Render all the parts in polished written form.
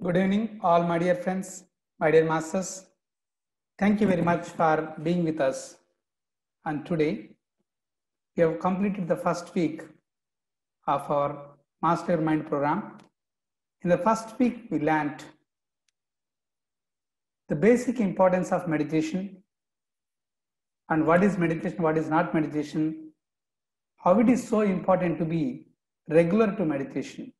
Good evening, all my dear friends, my dear masters. Thank you very much for being with us. And today, we have completed the first week of our Master Your Mind program. In the first week, we learned the basic importance of meditation and what is meditation, what is not meditation, how it is so important to be regular to meditation.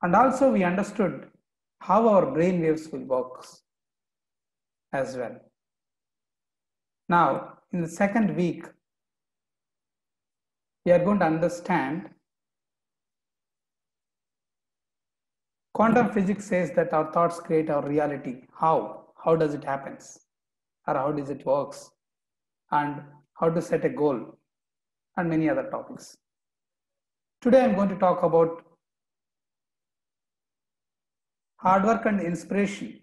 And also, we understood how our brain waves will work as well. Now, in the second week, we are going to understand quantum physics says that our thoughts create our reality. How does it happen? Or how does it works? And how to set a goal and many other topics. Today I'm going to talk about hard work and inspiration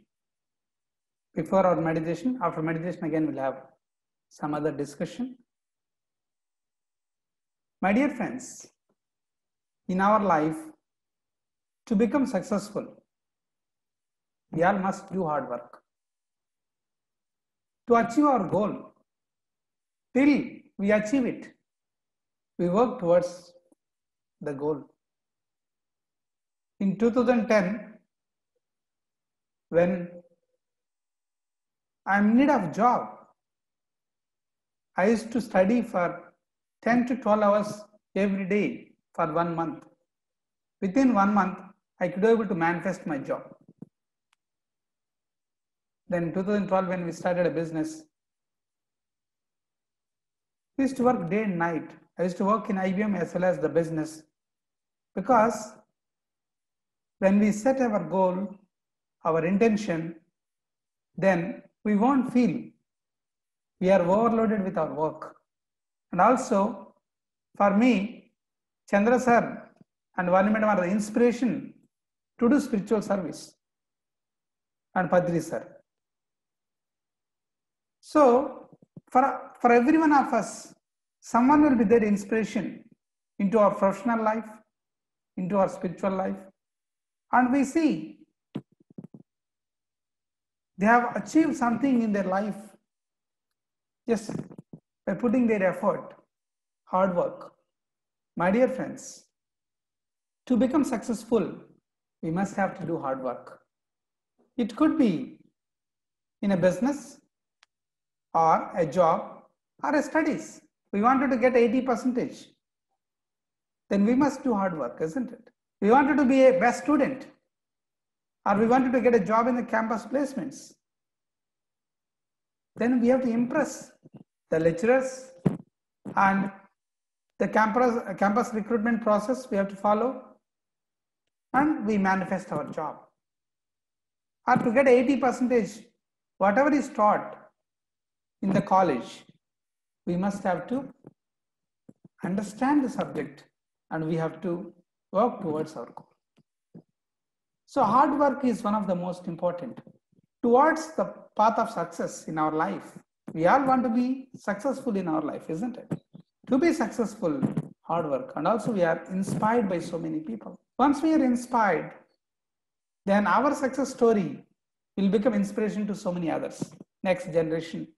before our meditation. After meditation again we'll have some other discussion. My dear friends, in our life, to become successful, we all must do hard work. To achieve our goal, till we achieve it, we work towards the goal. In 2010, when I'm in need of job, I used to study for 10 to 12 hours every day for 1 month. Within 1 month, I could be able to manifest my job. Then in 2012, when we started a business, we used to work day and night. I used to work in IBM as well as the business, because when we set our goal, our intention, then we won't feel we are overloaded with our work. And also, for me, Chandra sir and Vani madam are the inspiration to do spiritual service, and Padri sir. So, for every one of us, someone will be their inspiration into our professional life, into our spiritual life. And we see they have achieved something in their life just by putting their effort, hard work. My dear friends, to become successful, we must have to do hard work. It could be in a business or a job or a studies. We wanted to get 80%, then we must do hard work, isn't it? We wanted to be a best student, or we wanted to get a job in the campus placements, then we have to impress the lecturers, and the campus recruitment process we have to follow, and we manifest our job. Or to get 80%, whatever is taught in the college, we must have to understand the subject and we have to work towards our goal. So hard work is one of the most important towards the path of success in our life. We all want to be successful in our life, isn't it? To be successful, hard work. And also we are inspired by so many people. Once we are inspired, then our success story will become inspiration to so many others, next generation,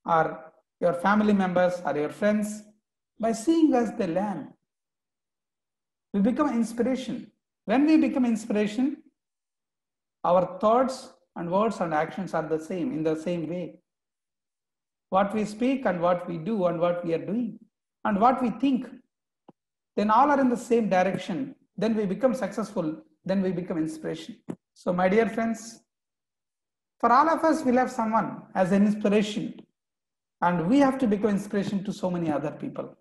or your family members or your friends. By seeing us, they learn. We become inspiration. When we become inspiration, our thoughts and words and actions are the same, in the same way. What we speak and what we do and what we are doing and what we think, then all are in the same direction. Then we become successful, then we become inspiration. So my dear friends, for all of us, we'll have someone as an inspiration, and we have to become inspiration to so many other people.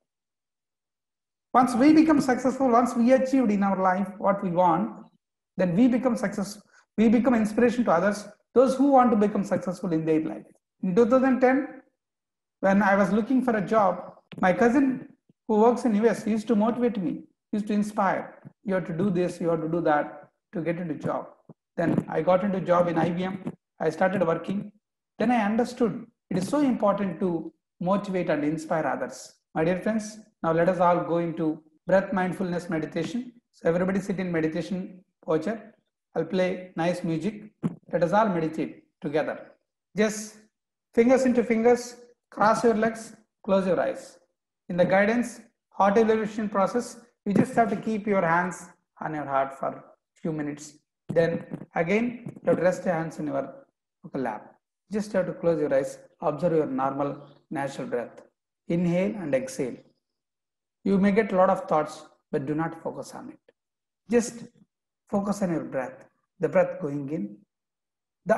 Once we become successful, once we achieved in our life what we want, then we become successful. We become inspiration to others, those who want to become successful in their life. In 2010, when I was looking for a job, my cousin who works in US used to motivate me, used to inspire. You have to do this, you have to do that to get into job. Then I got into job in IBM. I started working. Then I understood it is so important to motivate and inspire others. My dear friends, now let us all go into breath mindfulness meditation. So everybody sit in meditation posture. I'll play nice music. Let us all meditate together. Just fingers into fingers, cross your legs, close your eyes. In the guidance, heart elevation process, you just have to keep your hands on your heart for a few minutes. Then again, you have to rest your hands in your lap. Just have to close your eyes, observe your normal natural breath. Inhale and exhale. You may get a lot of thoughts, but do not focus on it. Just focus on your breath, the breath going in.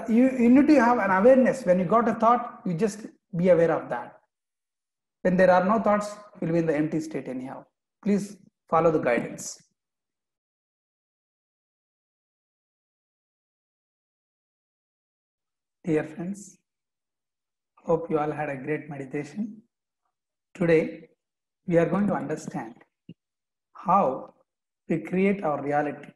You need to have an awareness. When you got a thought, you just be aware of that. When there are no thoughts, you will be in the empty state anyhow. Please follow the guidance. Dear friends, hope you all had a great meditation. Today, we are going to understand how we create our reality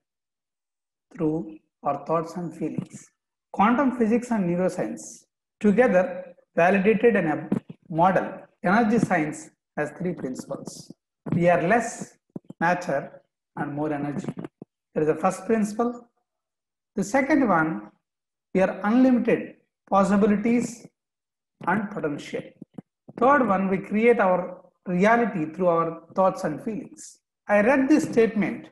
through our thoughts and feelings. Quantum physics and neuroscience together validated a model. Energy science has 3 principles. We are less matter and more energy. That is the first principle. The second one, we are unlimited possibilities and potential. Third one, we create our reality through our thoughts and feelings. I read this statement.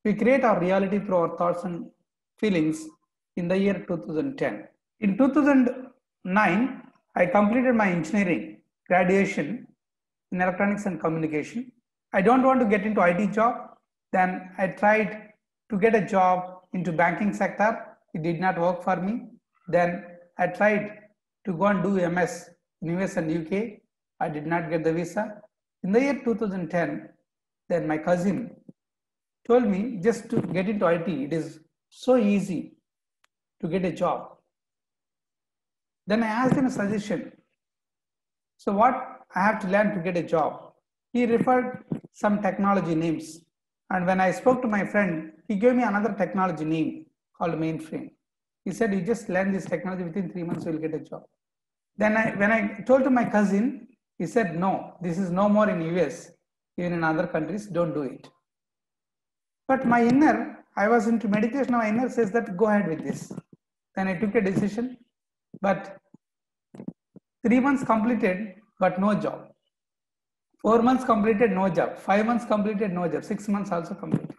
We create our reality through our thoughts and feelings in the year 2010. In 2009, I completed my engineering graduation in electronics and communication. I don't want to get into IT job. Then I tried to get a job into banking sector. It did not work for me. Then I tried to go and do MS in US and UK. I did not get the visa. In the year 2010, then my cousin told me just to get into IT, it is so easy to get a job. Then I asked him a suggestion. So what I have to learn to get a job? He referred some technology names. And when I spoke to my friend, he gave me another technology name called mainframe. He said, you just learn this technology, within 3 months you will get a job. Then when I told to my cousin, he said, no, this is no more in US, even in other countries, don't do it. But my inner, I was into meditation, my inner says that go ahead with this. Then I took a decision, but 3 months completed, but no job. 4 months completed, no job. 5 months completed, no job. 6 months also completed.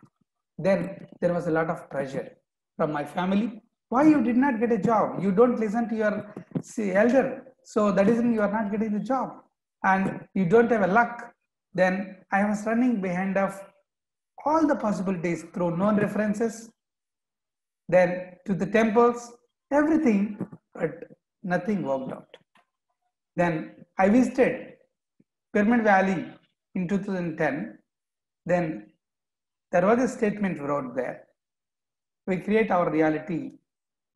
Then there was a lot of pressure from my family. Why you did not get a job? You don't listen to your elder. So that is you are not getting the job. And you don't have a luck. Then I was running behind of all the possibilities through known references. Then to the temples, everything, but nothing worked out. Then I visited Pyramid Valley in 2010. Then there was a statement wrote there. We create our reality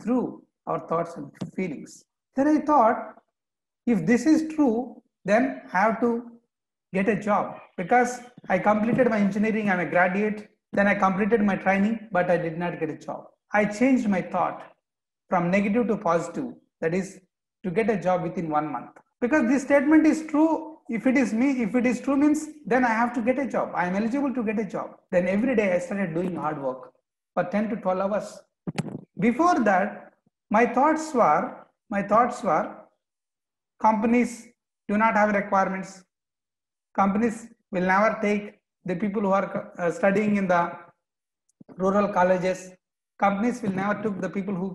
through our thoughts and feelings. Then I thought, if this is true, then I have to get a job because I completed my engineering, I'm a graduate. Then I completed my training, but I did not get a job. I changed my thought from negative to positive. That is to get a job within 1 month. Because this statement is true. If it is true means then I have to get a job. I am eligible to get a job. Then every day I started doing hard work for 10 to 12 hours. Before that, my thoughts were companies do not have requirements. Companies will never take the people who are studying in the rural colleges. Companies will never take the people who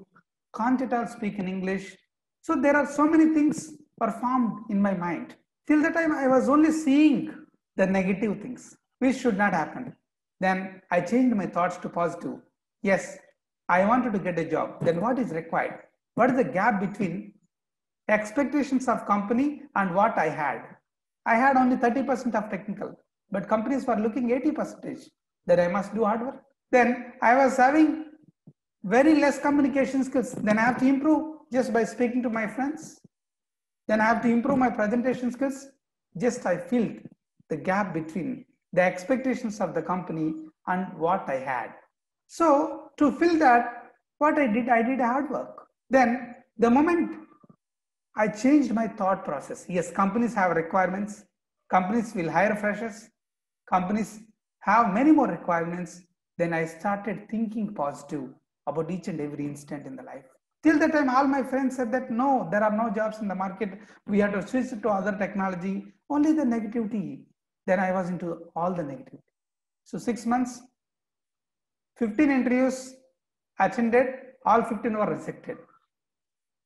can't at all speak in English. So there are so many things were formed in my mind. Till the time I was only seeing the negative things, which should not happen. Then I changed my thoughts to positive. Yes, I wanted to get a job. Then what is required? What is the gap between expectations of company and what I had? I had only 30% of technical, but companies were looking 80%. Then I must do hard work. Then I was having very less communication skills. Then I have to improve just by speaking to my friends. Then I have to improve my presentation skills. Just I filled the gap between the expectations of the company and what I had. So to fill that, what I did hard work. Then the moment I changed my thought process, yes, companies have requirements. Companies will hire freshers. Companies have many more requirements. then I started thinking positive about each and every instant in the life. Till the time, all my friends said that no, there are no jobs in the market. We have to switch to other technology. Only the negativity. Then I was into all the negativity. So 6 months, 15 interviews attended, all 15 were rejected.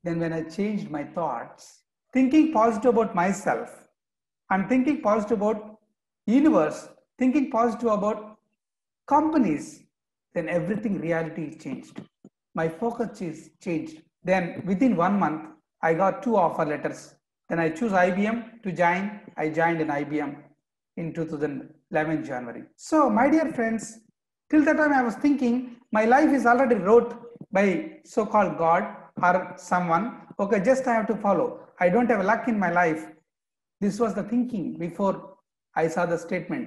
Then when I changed my thoughts, thinking positive about myself and thinking positive about universe, thinking positive about companies, then everything reality changed. My focus is changed. Then within 1 month, I got 2 offer letters. Then I choose IBM to join. I joined in IBM in 2011 January. So my dear friends, till the time I was thinking, my life is already wrote by so-called God or someone. Okay, just I have to follow. I don't have luck in my life. This was the thinking before I saw the statement.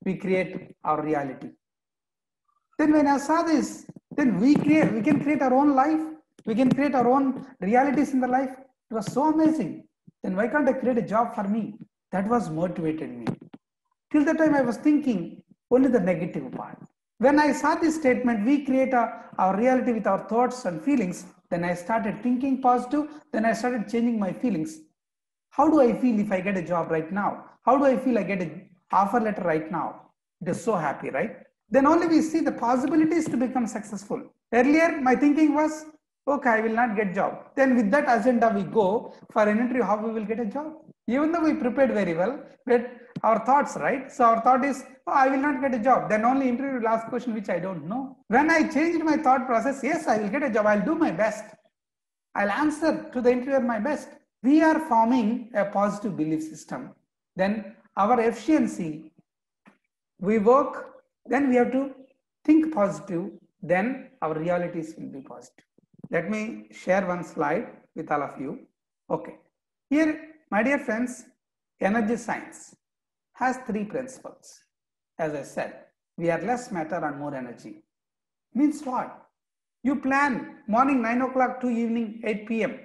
We create our reality. Then when I saw this, then we can create our own life. We can create our own realities in the life. It was so amazing. Then why can't I create a job for me? That was motivated me. Till the time I was thinking only the negative part. When I saw this statement, we create our reality with our thoughts and feelings, then I started thinking positive, then I started changing my feelings. How do I feel if I get a job right now? How do I feel I get an offer letter right now? It is so happy, right? Then only we see the possibilities to become successful. Earlier, my thinking was, okay, I will not get job. Then with that agenda, we go for an interview, how we will get a job. Even though we prepared very well, but our thoughts, right? So our thought is, oh, I will not get a job. Then only interview will ask question which I don't know. When I changed my thought process, yes, I will get a job. I'll do my best. I'll answer to the interviewer my best. We are forming a positive belief system. Then our efficiency, we work, then we have to think positive, then our realities will be positive. Let me share one slide with all of you. Okay. Here, my dear friends, energy science has 3 principles. As I said, we are less matter and more energy. Means what? You plan morning 9 o'clock to evening 8 p.m.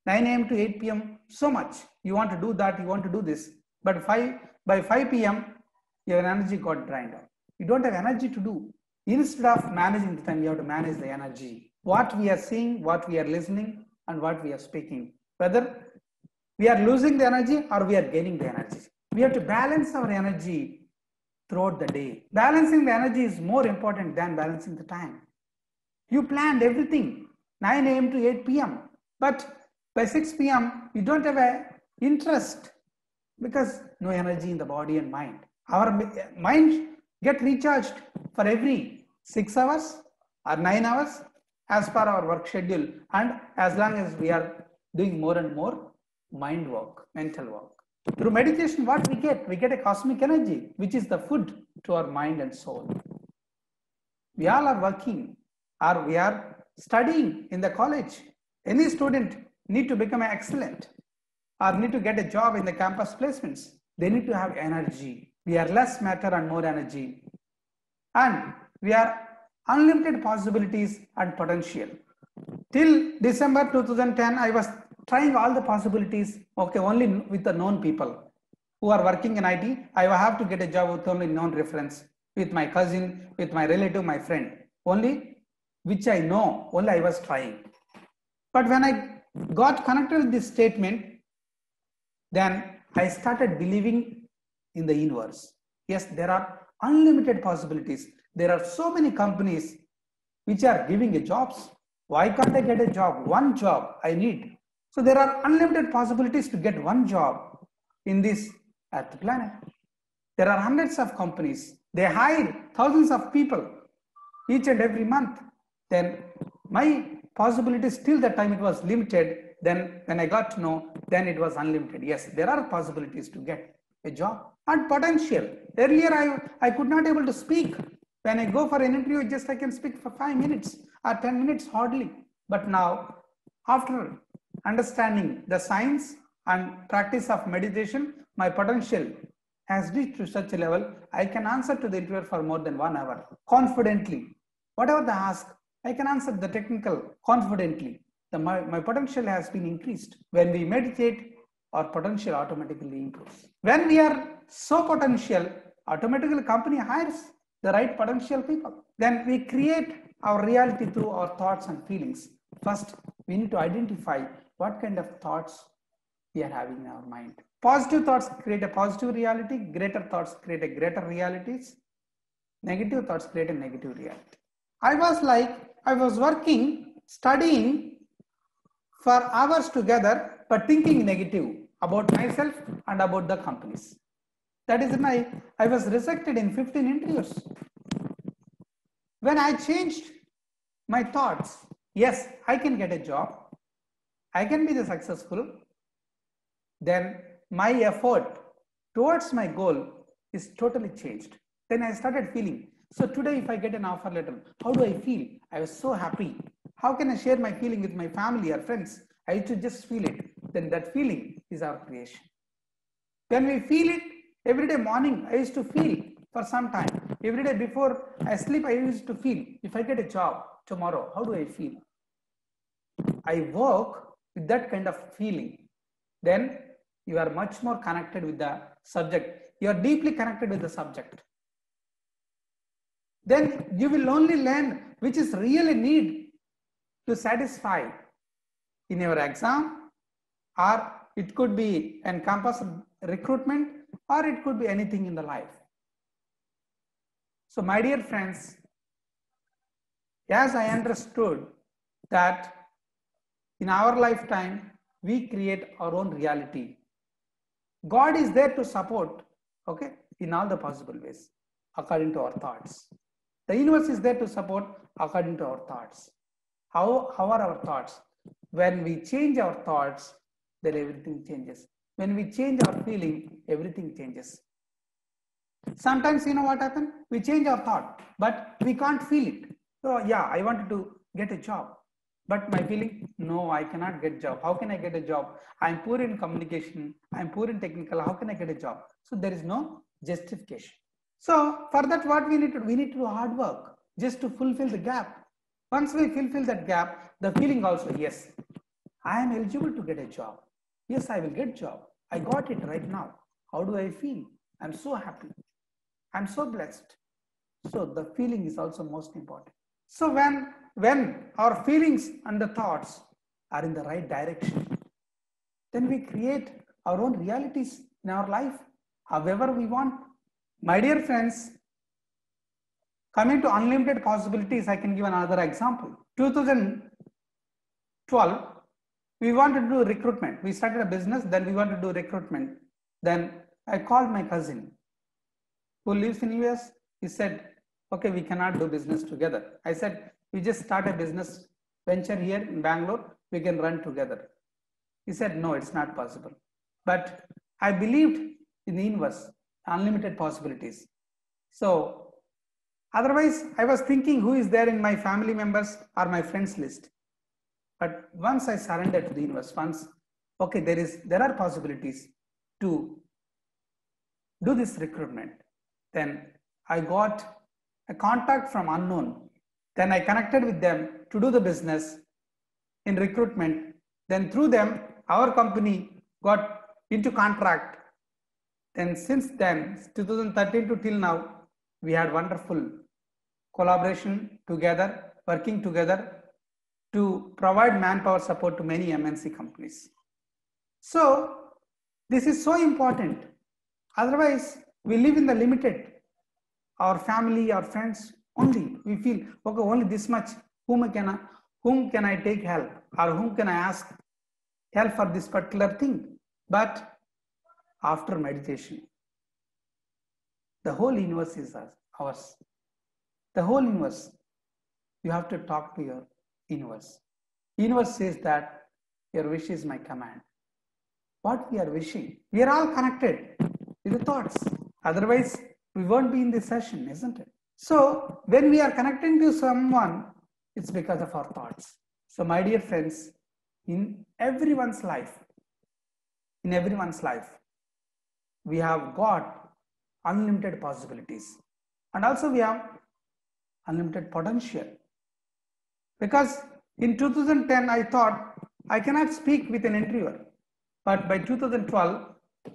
9 a.m. to 8 p.m. so much. You want to do that, you want to do this. But by 5 p.m., your energy got drained out. You don't have energy to do. Instead of managing the time, you have to manage the energy. What we are seeing, what we are listening, and what we are speaking. Whether we are losing the energy or we are gaining the energy. We have to balance our energy throughout the day. Balancing the energy is more important than balancing the time. You planned everything 9 a.m. to 8 p.m. But by 6 p.m. you don't have an interest because no energy in the body and mind. Our mind get recharged for every 6 hours or 9 hours as per our work schedule, and as long as we are doing more and more mind work, mental work. Through meditation, what we get? We get a cosmic energy, which is the food to our mind and soul. We all are working or we are studying in the college. Any student need to become excellent or need to get a job in the campus placements. They need to have energy. We are less matter and more energy. And we are unlimited possibilities and potential. Till December 2010, I was trying all the possibilities, okay, only with the known people who are working in IT. I have to get a job with only known reference, with my cousin, with my relative, my friend. Only which I know, only I was trying. But when I got connected with this statement, then I started believing in the universe. Yes, there are unlimited possibilities. There are so many companies which are giving jobs. Why can't I get a job? One job I need. So there are unlimited possibilities to get one job in this Earth planet. There are hundreds of companies. They hire thousands of people each and every month. Then my possibilities till that time it was limited. Then when I got to know, then it was unlimited. Yes, there are possibilities to get a job and potential. Earlier I could not able to speak. When I go for an interview, just I can speak for 5 minutes or 10 minutes hardly. But now, after understanding the science and practice of meditation, my potential has reached to such a level, I can answer to the interviewer for more than 1 hour confidently. Whatever they ask, I can answer the technical confidently. My potential has been increased. When we meditate, our potential automatically improves. When we are so potential, automatically company hires. the right potential people. Then we create our reality through our thoughts and feelings. First, we need to identify what kind of thoughts we are having in our mind. Positive thoughts create a positive reality. Greater thoughts create a greater realities. Negative thoughts create a negative reality. I was working, studying for hours together, but thinking negative about myself and about the companies. That is why I was rejected in 15 interviews. When I changed my thoughts, yes, I can get a job, I can be the successful, then my effort towards my goal is totally changed. Then I started feeling, so today if I get an offer letter, how do I feel? I was so happy. How can I share my feeling with my family or friends? I used to just feel it. Then that feeling is our creation. When we feel it, every day morning, I used to feel for some time. Every day before I sleep, I used to feel, if I get a job tomorrow, how do I feel? I work with that kind of feeling. Then you are much more connected with the subject. You are deeply connected with the subject. Then you will only learn which is really need to satisfy in your exam, or it could be in campus recruitment, or it could be anything in the life. So my dear friends, as I understood that in our lifetime, we create our own reality. God is there to support, okay, in all the possible ways, according to our thoughts. The universe is there to support according to our thoughts. How are our thoughts? When we change our thoughts, then everything changes. When we change our feeling, everything changes. Sometimes, you know what happens? We change our thought, but we can't feel it. So yeah, I wanted to get a job, but my feeling, no, I cannot get a job. How can I get a job? I'm poor in communication. I'm poor in technical. How can I get a job? So there is no justification. So for that, what we need to do? We need to do hard work just to fulfill the gap. Once we fulfill that gap, the feeling also, yes, I am eligible to get a job. Yes, I will get a job. I got it right now. How do I feel? I'm so happy. I'm so blessed. So the feeling is also most important. So when our feelings and the thoughts are in the right direction, then we create our own realities in our life, however we want. My dear friends, coming to unlimited possibilities, I can give another example. 2012, we wanted to do recruitment. We started a business, then we wanted to do recruitment. Then I called my cousin who lives in US. He said, okay, we cannot do business together. I said, we just start a business venture here in Bangalore, we can run together. He said, no, it's not possible. But I believed in the universe, unlimited possibilities. So otherwise, I was thinking who is there in my family members or my friends list. But once I surrendered to the universe, okay, there are possibilities to do this recruitment. Then I got a contact from unknown. Then I connected with them to do the business in recruitment. Then through them, our company got into contract. Then since then, 2013 to till now, we had wonderful collaboration together, working together to provide manpower support to many MNC companies. So this is so important. Otherwise, we live in the limited. Our family, our friends, only we feel, okay, only this much. Whom can I take help, or whom can I ask help for this particular thing? But after meditation, the whole universe is ours. The whole universe. You have to talk to your universe. Universe says that your wish is my command. What we are wishing, we are all connected with the thoughts. Otherwise, we won't be in this session, isn't it? So when we are connecting to someone, it's because of our thoughts. So my dear friends, in everyone's life, we have got unlimited possibilities. And also we have unlimited potential. Because in 2010, I thought I cannot speak with an interviewer. But by 2012,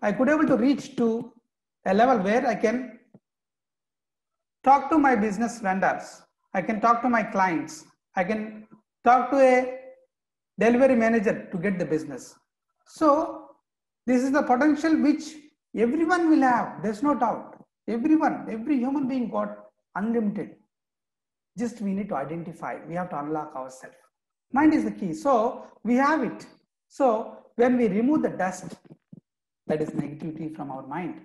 I could able to reach to a level where I can talk to my business vendors. I can talk to my clients. I can talk to a delivery manager to get the business. So this is the potential which everyone will have. There's no doubt. Everyone, every human being got unlimited. Just we need to identify. We have to unlock ourselves. Mind is the key. So we have it. So when we remove the dust, that is negativity from our mind,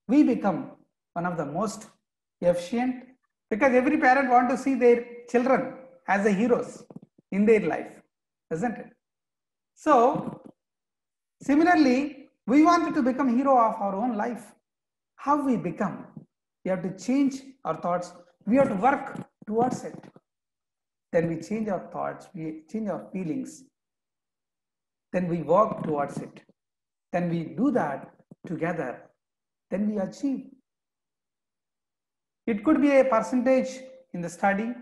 we become one of the most efficient, because every parent wants to see their children as the heroes in their life, isn't it? So similarly, we wanted to become hero of our own life. How we become? We have to change our thoughts. We have to work towards it. Then we change our thoughts, we change our feelings. Then we work towards it. Then we do that together. Then we achieve. It could be a percentage in the study,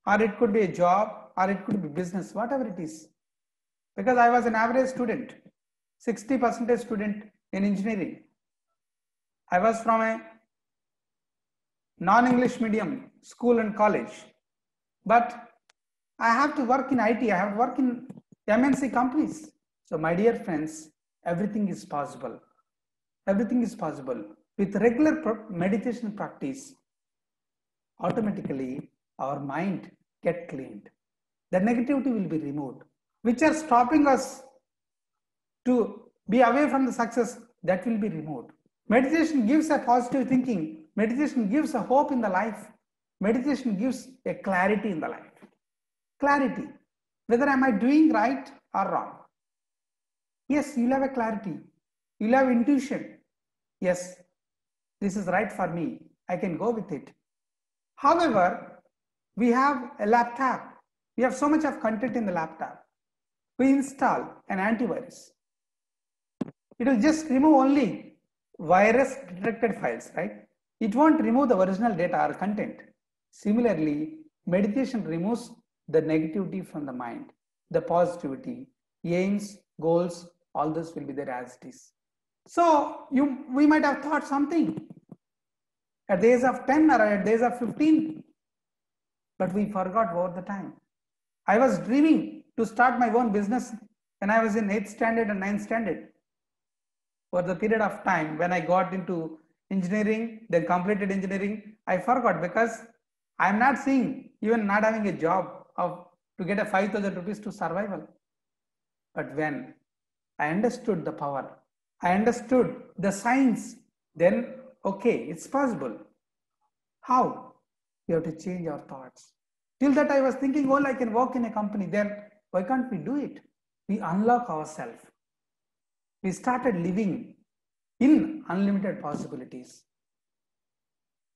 or it could be a job, or it could be business, whatever it is. Because I was an average student, 60% student in engineering. I was from a non-English medium school and college, but I have to work in IT, I have to work in MNC companies. So my dear friends, everything is possible. Everything is possible. With regular meditation practice, automatically our mind get cleaned. The negativity will be removed, which are stopping us to be away from the success, that will be removed. Meditation gives a positive thinking. Meditation gives a hope in the life. Meditation gives a clarity in the life. Clarity. Whether am I doing right or wrong? Yes, you'll have a clarity. You'll have intuition. Yes, this is right for me. I can go with it. However, we have a laptop. We have so much of content in the laptop. We install an antivirus. It will just remove only virus detected files, right? It won't remove the original data or content. Similarly, meditation removes the negativity from the mind, the positivity, aims, goals, all this will be there as it is. So we might have thought something at the age of 10 or at the age of 15, but we forgot over the time. I was dreaming to start my own business when I was in 8th standard and 9th standard. For the period of time when I got into engineering, then completed engineering, I forgot, because I am not seeing, even not having a job to get a 5,000 rupees to survival. But when I understood the power, I understood the science, then okay, it's possible. How? We have to change our thoughts. Till that I was thinking, well, I can work in a company, then why can't we do it? We unlock ourselves. We started living in unlimited possibilities.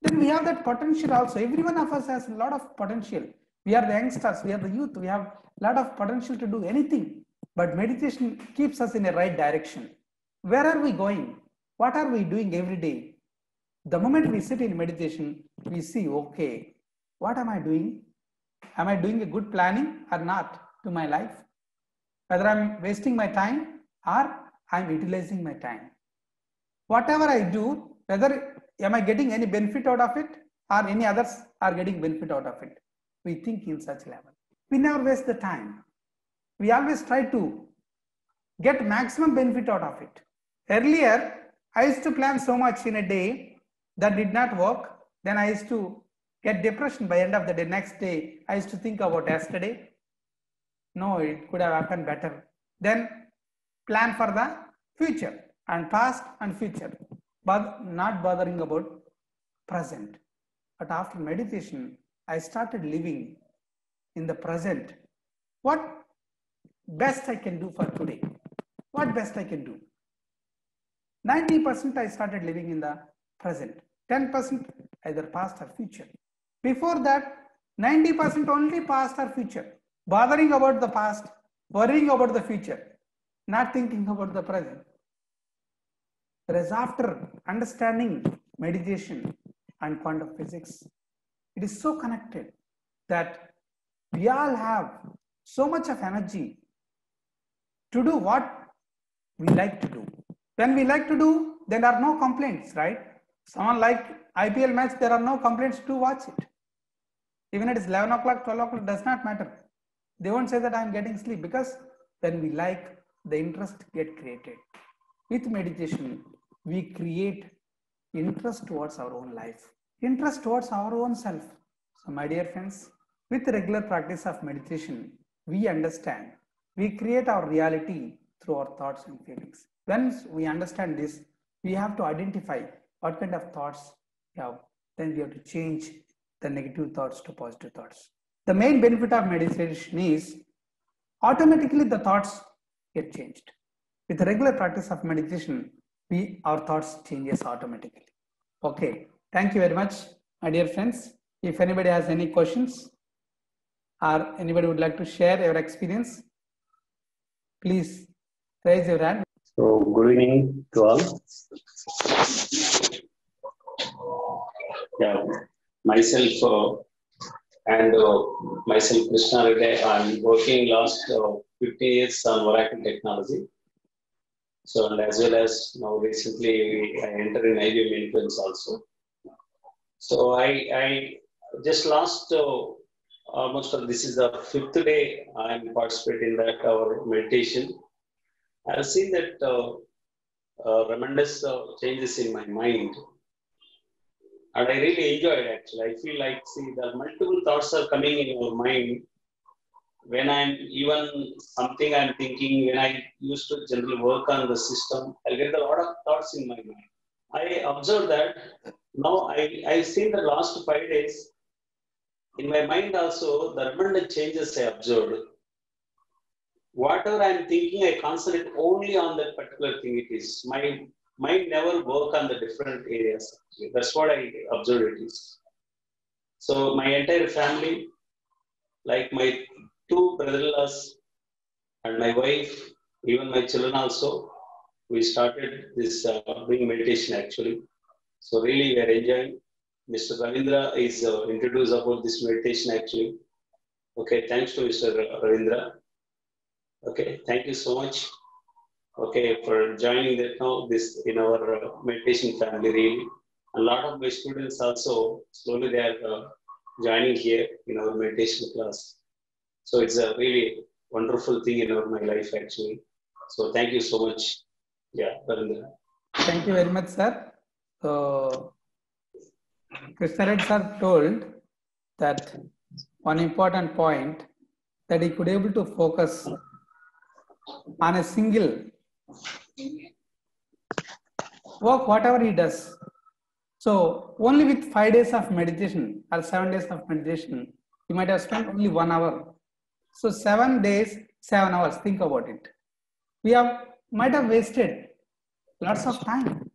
Then we have that potential also. Every one of us has a lot of potential. We are the youngsters, we are the youth, we have a lot of potential to do anything. But meditation keeps us in a right direction. Where are we going? What are we doing every day? The moment we sit in meditation, we see, okay, what am I doing? Am I doing a good planning or not to my life? Whether I'm wasting my time or I'm utilizing my time. Whatever I do, whether am I getting any benefit out of it or any others are getting benefit out of it. We think in such level. We never waste the time. We always try to get maximum benefit out of it. Earlier, I used to plan so much in a day that did not work. Then I used to get depression by end of the day. Next day, I used to think about yesterday. No, it could have happened better. Then plan for the future and past and future, but not bothering about present. But after meditation, I started living in the present. What best I can do for today? What best I can do? 90% I started living in the present. 10% either past or future. Before that, 90% only past or future. Bothering about the past, worrying about the future, not thinking about the present. Whereas after understanding meditation and quantum physics, it is so connected that we all have so much of energy to do what we like to do. When we like to do, there are no complaints, right? Someone like IPL match, there are no complaints to watch it. Even it is 11 o'clock, 12 o'clock, does not matter. They won't say that I am getting sleep, because when we like, the interest get created. With meditation, we create interest towards our own life, interest towards our own self. So my dear friends, with regular practice of meditation, we understand, we create our reality through our thoughts and feelings. Once we understand this, we have to identify what kind of thoughts we have. Then we have to change the negative thoughts to positive thoughts. The main benefit of meditation is automatically the thoughts get changed. With the regular practice of meditation, our thoughts changes automatically. Okay, thank you very much, my dear friends. If anybody has any questions or anybody would like to share your experience, please raise your hand. So, good evening to all. Yeah, myself Krishna Reddy. I'm working last 15 years on Oracle technology. So, and as well as now recently I entered in IBM Influence also. So I just last almost this is the 5th day I'm participating in that our meditation. I've seen that tremendous changes in my mind. And I really enjoy it actually. I feel like, see, the multiple thoughts are coming in your mind. When I'm even something I'm thinking, when I used to generally work on the system, I get a lot of thoughts in my mind. I observed that now I've seen the last 5 days, in my mind also, the abundant changes I observed. Whatever I'm thinking, I concentrate only on that particular thing it is. My mind never work on the different areas. That's what I observed it is. So my entire family, like my 2 brother-in-laws and my wife, even my children also, we started this doing meditation actually. So really we are enjoying. Mr. Ravindra is introduced about this meditation actually. Okay, thanks to Mr. Ravindra. Okay, thank you so much. Okay, for joining that now this in our meditation family really. A lot of my students also slowly they are joining here in our meditation class. So it's a really wonderful thing in my life actually. So thank you so much. Yeah, Ravindra. Thank you very much, sir. So Krishna Reddy sir told that one important point, that he could able to focus on a single work, whatever he does. So only with 5 days of meditation or 7 days of meditation, you might have spent only 1 hour. So 7 days, 7 hours, think about it. We might have wasted lots of time,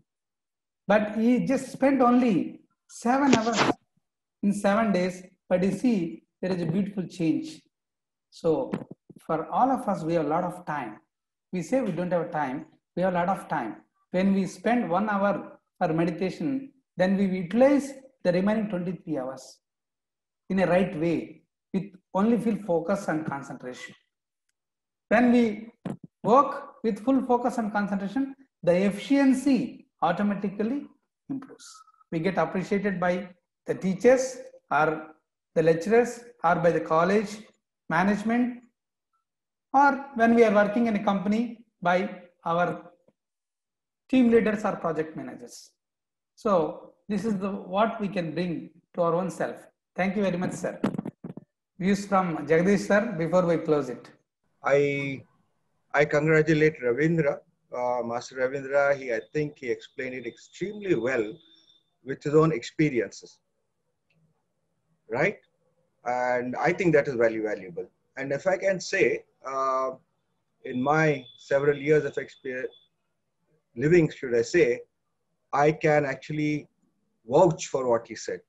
but he just spent only 7 hours in 7 days, but you see, there is a beautiful change. So for all of us, we have a lot of time. We say we don't have time, we have a lot of time. When we spend 1 hour for meditation, then we utilize the remaining 23 hours in a right way, with only full focus and concentration. When we work with full focus and concentration, the efficiency automatically improves. We get appreciated by the teachers or the lecturers or by the college management, or when we are working in a company by our team leaders or project managers. So this is what we can bring to our own self. Thank you very much, sir. Views from Jagdish sir before we close it. I congratulate Ravindra, Master Ravindra. I think he explained it extremely well with his own experiences, right? And I think that is very valuable. And if I can say, in my several years of experience, living, should I say, I can actually vouch for what he said.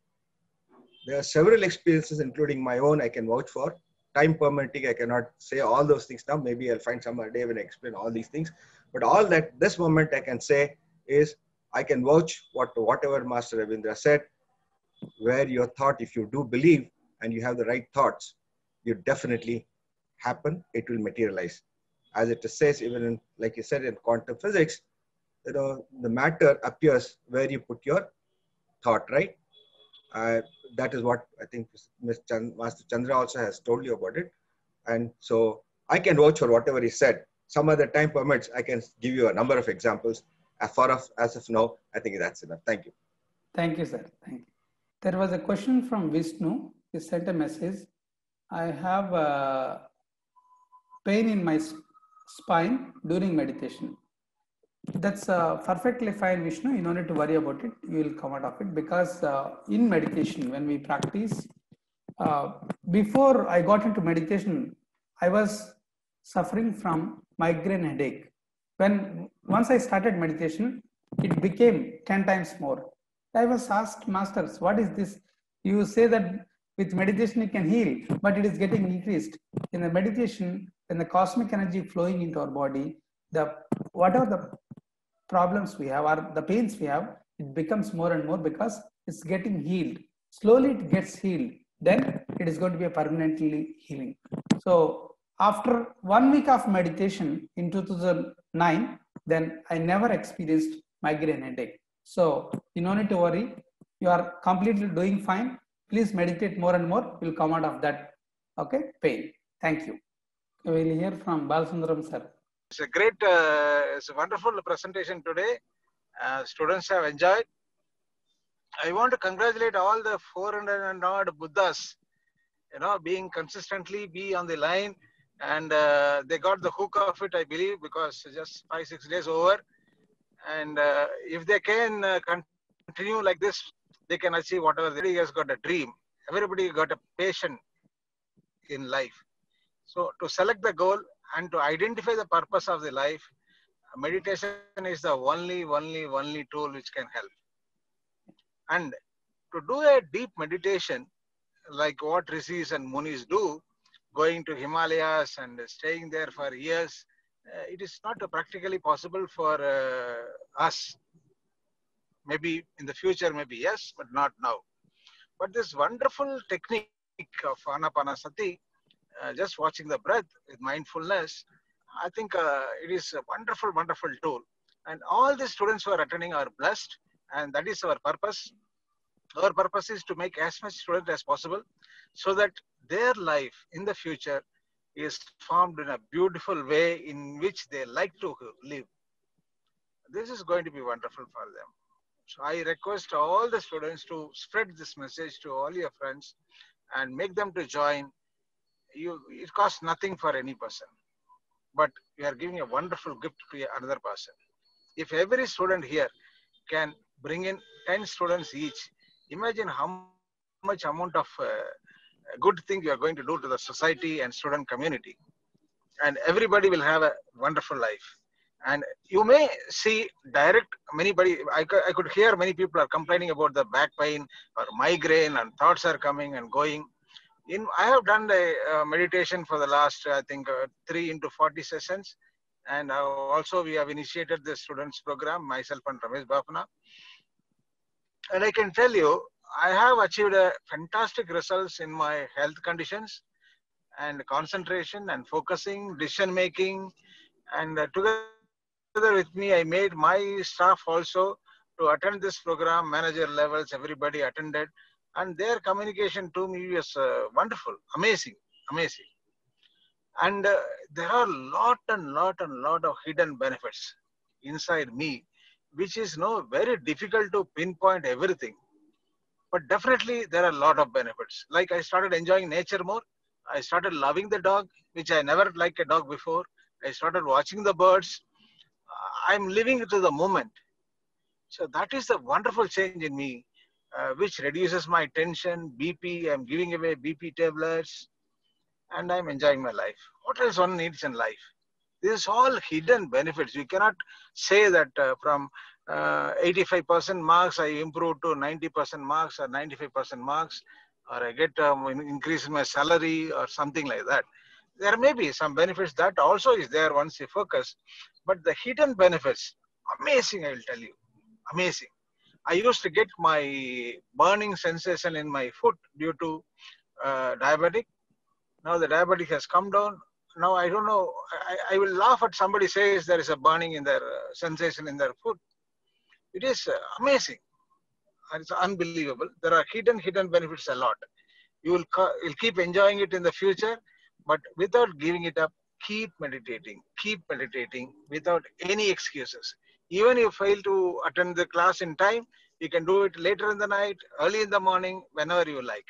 There are several experiences, including my own, I can vouch for. Time permitting, I cannot say all those things now. Maybe I'll find some other day when I explain all these things. But all that, this moment I can say is, I can vouch whatever Master Ravindra said, where your thought, if you do believe and you have the right thoughts, you definitely happen, it will materialize. As it says, even in, like you said, in quantum physics, the matter appears where you put your thought, right? That is what I think Master Chandra also has told you about it. And so I can vouch for whatever he said. Some other time permits, I can give you a number of examples. As of now, I think that's enough. Thank you. Thank you, sir. Thank you. There was a question from Vishnu. He sent a message. I have pain in my spine during meditation. That's perfectly fine, Vishnu. You don't need to worry about it. You will come out of it, because in meditation, when we practice, before I got into meditation, I was suffering from migraine headache. Once I started meditation, it became 10 times more. I was asked, Masters, what is this? You say that with meditation you can heal, but it is getting increased. In the meditation, when the cosmic energy flowing into our body, whatever the problems we have or the pains we have, it becomes more and more, because it's getting healed. Slowly it gets healed. Then it is going to be a permanently healing. So after 1 week of meditation in 2009, then I never experienced migraine headache. So you don't need to worry. You are completely doing fine. Please meditate more and more. You'll come out of that pain. Thank you. We will hear from Balasundaram sir. It's a great, it's a wonderful presentation today. Students have enjoyed. I want to congratulate all the 400 and odd Buddhas, being consistently be on the line, and they got the hook of it, I believe, because just 5-6 days over. And if they can continue like this, they can achieve whatever. Everybody has got a dream. Everybody got a passion in life. So to select the goal and to identify the purpose of the life, meditation is the only tool which can help. And to do a deep meditation, like what rishis and munis do, going to Himalayas and staying there for years, it is not practically possible for us. Maybe in the future, maybe yes, but not now. But this wonderful technique of Anapanasati, just watching the breath with mindfulness, I think it is a wonderful tool. And all the students who are attending are blessed, and that is our purpose. Our purpose is to make as much students as possible, so that their life in the future is formed in a beautiful way in which they like to live. This is going to be wonderful for them. So I request all the students to spread this message to all your friends and make them to join. It costs nothing for any person, but you are giving a wonderful gift to another person. If every student here can bring in 10 students each, imagine how much amount of good thing you are going to do to the society and student community. And everybody will have a wonderful life. And you may see I could hear many people are complaining about the back pain or migraine, and thoughts are coming and going. I have done a meditation for the last, I think, 3 into 40 sessions. And also we have initiated the students program, myself and Ramesh Bafna. And I can tell you, I have achieved a fantastic results in my health conditions and concentration and focusing, decision making. And together with me, I made my staff also to attend this program, manager levels, everybody attended. And their communication to me was wonderful, amazing. And there are lot of hidden benefits inside me, which is very difficult to pinpoint everything. But definitely there are a lot of benefits. Like I started enjoying nature more. I started loving the dog, which I never liked a dog before. I started watching the birds. I'm living into the moment. So that is a wonderful change in me, which reduces my tension, BP. I'm giving away BP tablets, and I'm enjoying my life. What else one needs in life? This is all hidden benefits. You cannot say that from 85% marks, I improve to 90% marks or 95% marks, or I get increase in my salary or something like that. There may be some benefits that also is there once you focus, but the hidden benefits, amazing, I will tell you, amazing. I used to get my burning sensation in my foot due to diabetic. Now the diabetic has come down. Now I don't know, I will laugh at somebody says there is a burning in their sensation in their foot. It is amazing. and it's unbelievable. There are hidden benefits a lot. You'll keep enjoying it in the future, but without giving it up, keep meditating without any excuses. Even if you fail to attend the class in time, you can do it later in the night, early in the morning, whenever you like.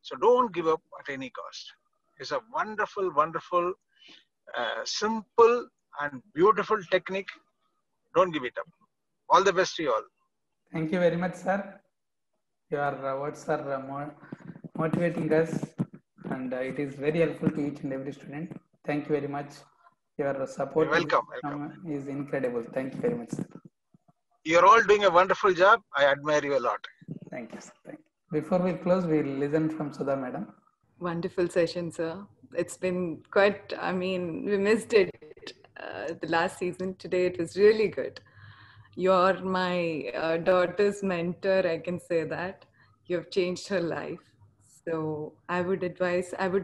So don't give up at any cost. It's a wonderful, wonderful, simple and beautiful technique. Don't give it up. All the best to you all. Thank you very much, sir. Your words are motivating us, and it is very helpful to each and every student. Thank you very much. Your support is incredible. Thank you very much, sir. You're all doing a wonderful job. I admire you a lot. Thank you, sir. Thank you. Before we close, we'll listen from Sudha madam. Wonderful session, sir. It's been quite, we missed it the last season. Today it was really good. You're my daughter's mentor, I can say that. You've changed her life. So I would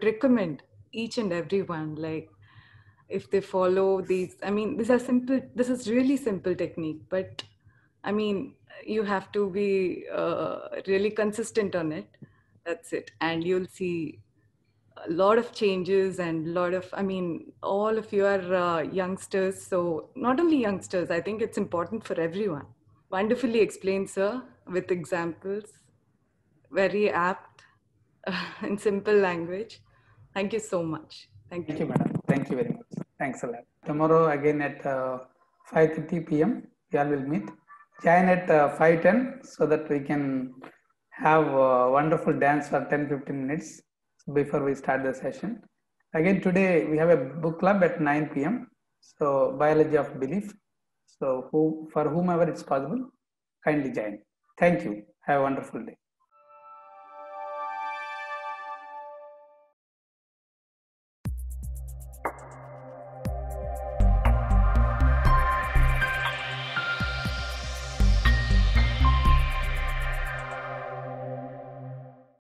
recommend each and everyone, like, if they follow these, this is really simple technique, but you have to be really consistent on it. That's it. And you'll see a lot of changes and all of you are youngsters. So not only youngsters, I think it's important for everyone. Wonderfully explained, sir, with examples, very apt in simple language. Thank you so much. Thank you, madam. Thank you very much. Thanks a lot. Tomorrow again at 5:30 p.m. we all will meet. Join at 5:10 so that we can have a wonderful dance for 10-15 minutes before we start the session. Again, today we have a book club at 9 p.m. So, Biology of Belief. So, for whomever it's possible, kindly join. Thank you. Have a wonderful day.